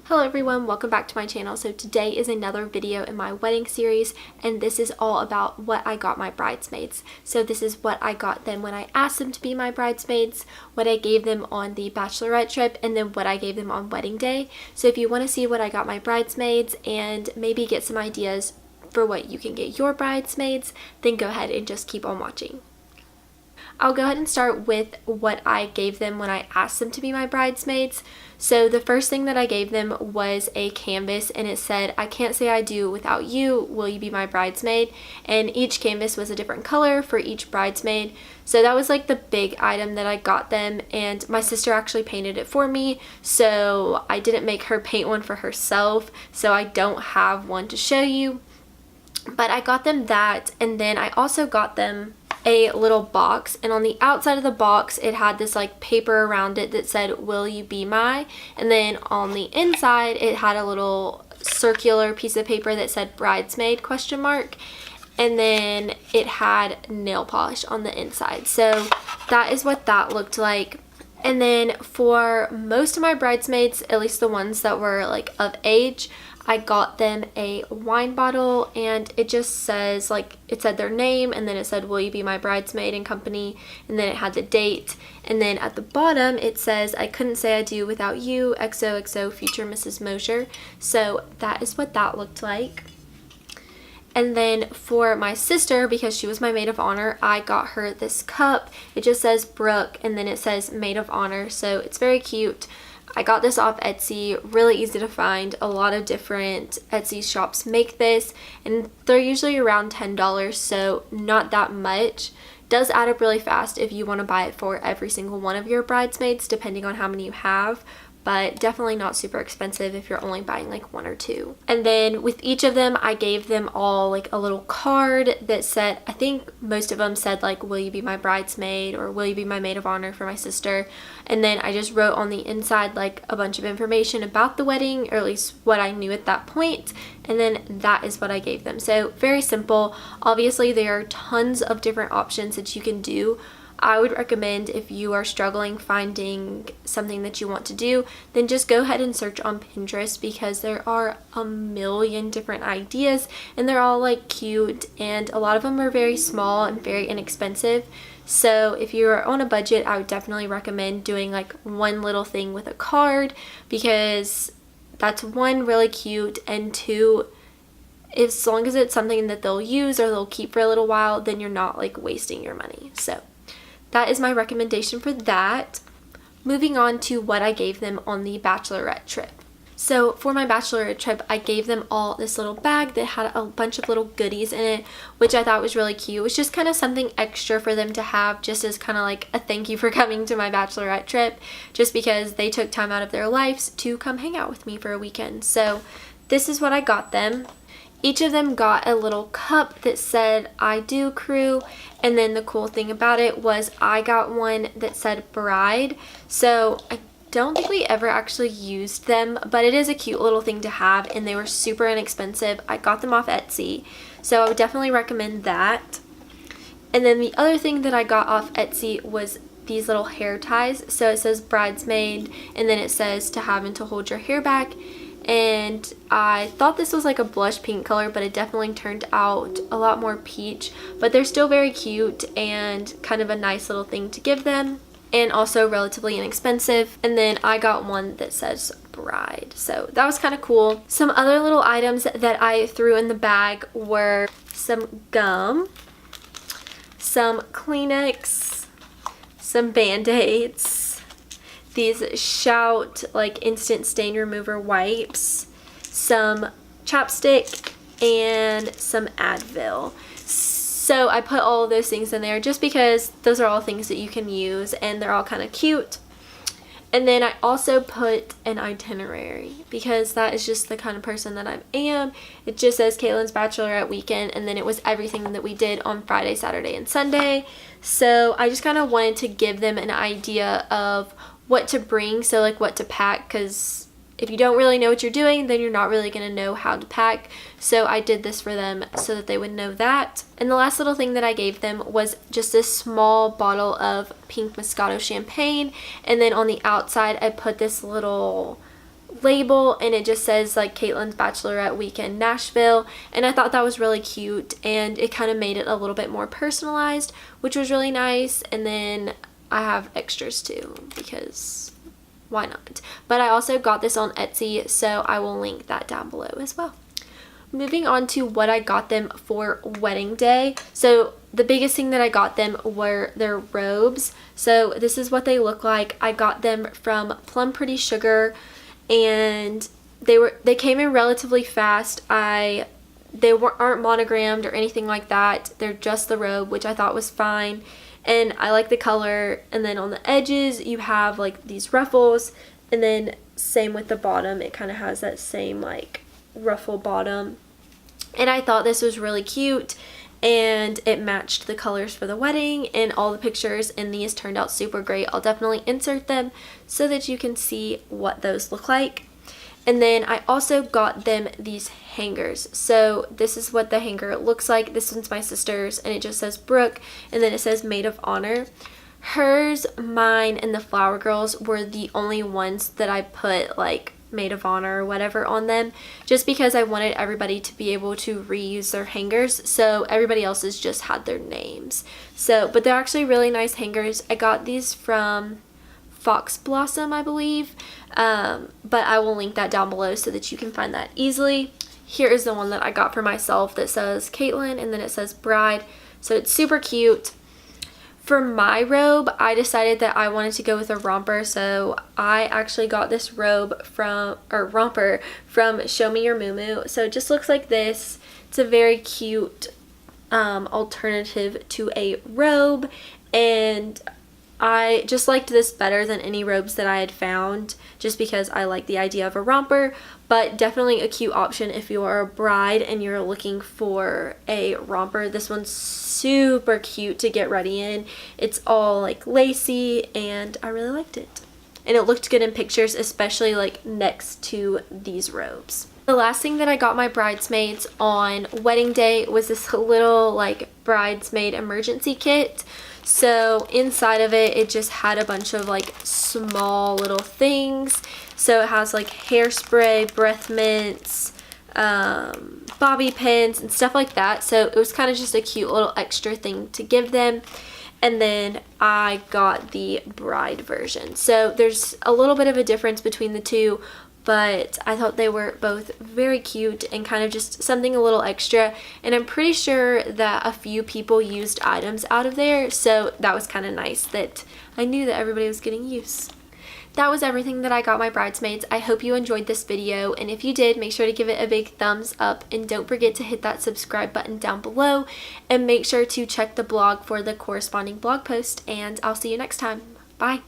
Hello everyone, welcome back to my channel. So today is another video in my wedding series, and this is all about what I got my bridesmaids. So this is what I got them when I asked them to be my bridesmaids, what I gave them on the bachelorette trip, and then what I gave them on wedding day. So if you want to see what I got my bridesmaids and maybe get some ideas for what you can get your bridesmaids, then go ahead and just keep on watching. I'll go ahead and start with what I gave them when I asked them to be my bridesmaids. So the first thing that I gave them was a canvas, and it said, "I can't say I do without you, will you be my bridesmaid?" And each canvas was a different color for each bridesmaid. So that was like the big item that I got them, and my sister actually painted it for me, so I didn't make her paint one for herself, so I don't have one to show you. But I got them that, and then I also got them a little box, and on the outside of the box it had this like paper around it that said, "Will you be my?" And then on the inside it had a little circular piece of paper that said "bridesmaid?" And then it had nail polish on the inside. So that is what that looked like. And then for most of my bridesmaids, at least the ones that were like of age, I got them a wine bottle, and it just says, like, it said their name, and then it said, "Will you be my bridesmaid?" and company, and then it had the date, and then at the bottom it says, "I couldn't say I do without you, XOXO, future Mrs. Mosher." So that is what that looked like. And then for my sister, because she was my maid of honor, I got her this cup. It just says Brooke, and then it says maid of honor, so it's very cute. I got this off Etsy, really easy to find. A lot of different Etsy shops make this, and they're usually around $10, so not that much. Does add up really fast if you want to buy it for every single one of your bridesmaids, depending on how many you have, but definitely not super expensive if you're only buying like one or two. And then with each of them, I gave them all like a little card that said, I think most of them said like, "Will you be my bridesmaid?" or "Will you be my maid of honor?" for my sister. And then I just wrote on the inside like a bunch of information about the wedding, or at least what I knew at that point. And then that is what I gave them. So very simple. Obviously there are tons of different options that you can do. I would recommend, if you are struggling finding something that you want to do, then just go ahead and search on Pinterest, because there are a million different ideas, and they're all like cute, and a lot of them are very small and very inexpensive. So if you're on a budget, I would definitely recommend doing like one little thing with a card, because that's one, really cute, and two, as long as it's something that they'll use or they'll keep for a little while, then you're not like wasting your money. So that is my recommendation for that. Moving on to what I gave them on the bachelorette trip. So for my bachelorette trip, I gave them all this little bag that had a bunch of little goodies in it, which I thought was really cute. It was just kind of something extra for them to have, just as kind of like a thank you for coming to my bachelorette trip, just because they took time out of their lives to come hang out with me for a weekend. So this is what I got them. Each of them got a little cup that said "I do crew," and then the cool thing about it was I got one that said bride. So I don't think we ever actually used them, but it is a cute little thing to have, and they were super inexpensive. I got them off Etsy, so I would definitely recommend that. And then the other thing that I got off Etsy was these little hair ties. So it says bridesmaid, and then it says "to have and to hold your hair back." And I thought this was like a blush pink color, but it definitely turned out a lot more peach. But they're still very cute and kind of a nice little thing to give them, and also relatively inexpensive. And then I got one that says bride, so that was kind of cool. Some other little items that I threw in the bag were some gum, some Kleenex, some Band-Aids, these Shout like instant stain remover wipes, some chapstick, and some Advil. So I put all of those things in there just because those are all things that you can use, and they're all kind of cute. And then I also put an itinerary, because that is just the kind of person that I am. It just says Caitlin's Bachelorette Weekend, and then it was everything that we did on Friday, Saturday, and Sunday. So I just kind of wanted to give them an idea of what to bring, so like what to pack, because if you don't really know what you're doing, then you're not really going to know how to pack. So I did this for them so that they would know that. And the last little thing that I gave them was just this small bottle of pink Moscato champagne, and then on the outside I put this little label, and it just says like Caitlin's Bachelorette Weekend Nashville, and I thought that was really cute, and it kind of made it a little bit more personalized, which was really nice. And then I have extras too, because why not? But I also got this on Etsy, so I will link that down below as well. Moving on to what I got them for wedding day. So the biggest thing that I got them were their robes. So this is what they look like. I got them from Plum Pretty Sugar, and they came in relatively fast. They aren't monogrammed or anything like that. They're just the robe, which I thought was fine, and I like the color. And then on the edges you have like these ruffles, and then same with the bottom, it kind of has that same like ruffle bottom, and I thought this was really cute, and it matched the colors for the wedding, and all the pictures in these turned out super great. I'll definitely insert them so that you can see what those look like. And then I also got them these hangers. So this is what the hanger looks like. This one's my sister's, and it just says Brooke, and then it says Maid of Honor. Hers, mine, and the Flower Girls were the only ones that I put like Maid of Honor or whatever on them, just because I wanted everybody to be able to reuse their hangers, so everybody else's just had their names. So, but they're actually really nice hangers. I got these from Fox Blossom, I believe, but I will link that down below so that you can find that easily. Here is the one that I got for myself that says Caitlin, and then it says Bride, so it's super cute. For my robe, I decided that I wanted to go with a romper, so I actually got this romper from Show Me Your Muumuu. So it just looks like this. It's a very cute alternative to a robe, and I just liked this better than any robes that I had found, just because I like the idea of a romper, but definitely a cute option if you are a bride and you're looking for a romper. This one's super cute to get ready in. It's all like lacy, and I really liked it. And it looked good in pictures, especially like next to these robes. The last thing that I got my bridesmaids on wedding day was this little like bridesmaid emergency kit. So inside of it, it just had a bunch of like small little things. So it has like hairspray, breath mints, bobby pins, and stuff like that. So it was kind of just a cute little extra thing to give them. And then I got the bride version. So there's a little bit of a difference between the two, but I thought they were both very cute and kind of just something a little extra. And I'm pretty sure that a few people used items out of there, so that was kind of nice that I knew that everybody was getting use. That was everything that I got my bridesmaids. I hope you enjoyed this video, and if you did, make sure to give it a big thumbs up, and don't forget to hit that subscribe button down below, and make sure to check the blog for the corresponding blog post, and I'll see you next time. Bye!